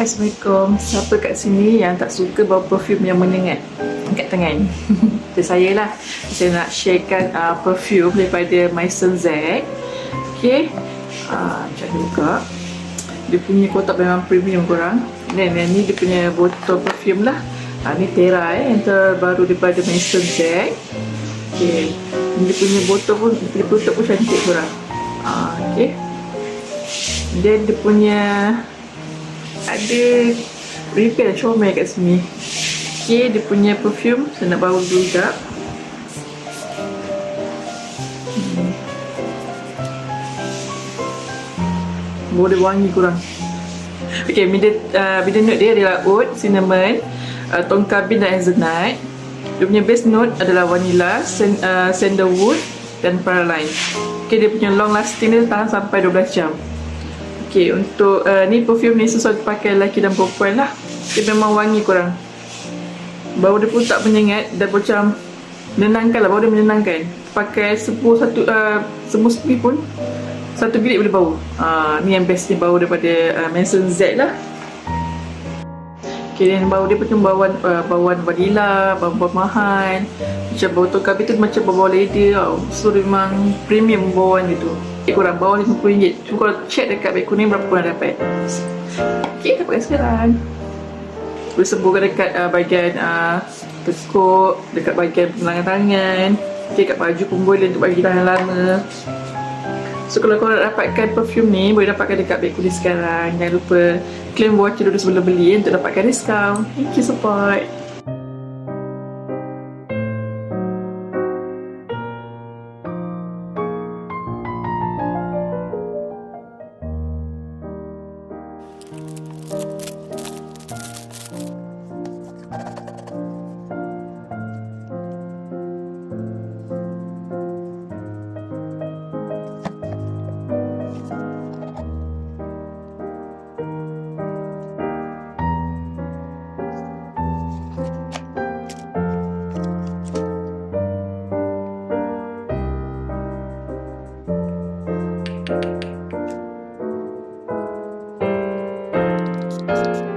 Assalamualaikum. Siapa kat sini yang tak suka bau perfume yang menyengat? Angkat tangan. Itu saya lah. Saya nak sharekan perfume daripada Maison Z. Okay. Macam buka. Dia punya kotak memang premium korang. Dan ni dia punya botol perfume lah. Ni Terra yang terbaru daripada Maison Z. Okay. Dia punya botol pun, dia tutup pun cantik korang. Okay. Dan dia punya ada repair comel kat sini. Okay, dia punya perfume saya nak bau dulu sekejap. Bau dia wangi kurang. Okay, middle note dia adalah oud, cinnamon, tonka bean dan hazelnut. Dia punya base note adalah vanilla, sandalwood dan praline. Okay, dia punya long lasting dia tahan sampai 12 jam. Okay, untuk ni perfume ni sesuai pakai lelaki dan perempuan lah. Dia memang wangi korang. Bau dia pun tak menyengat dan macam menenangkan lah, bau dia menenangkan. Pakai semua sepi pun satu bilik boleh bau. Ni yang best ni, bau daripada Maison Z lah. Okay, dan bau dia macam bauan vanilla, bau mahal. Macam bau tonka bean tu macam bau leather tau. So dia memang premium bauan dia tu. Korang bawah RM50. Cuma korang check dekat beg kuning berapa korang dapat. Okay, dapatkan sekarang. Boleh seburkan dekat bahagian tekuk, dekat bahagian penelangan tangan. Okay, kat baju pun boleh untuk bagi tahan lama. So kalau korang nak dapatkan perfume ni, boleh dapatkan dekat beg kuning sekarang. Jangan lupa claim voucher dulu sebelum beli untuk dapatkan diskaun. Thank you support. Thank you.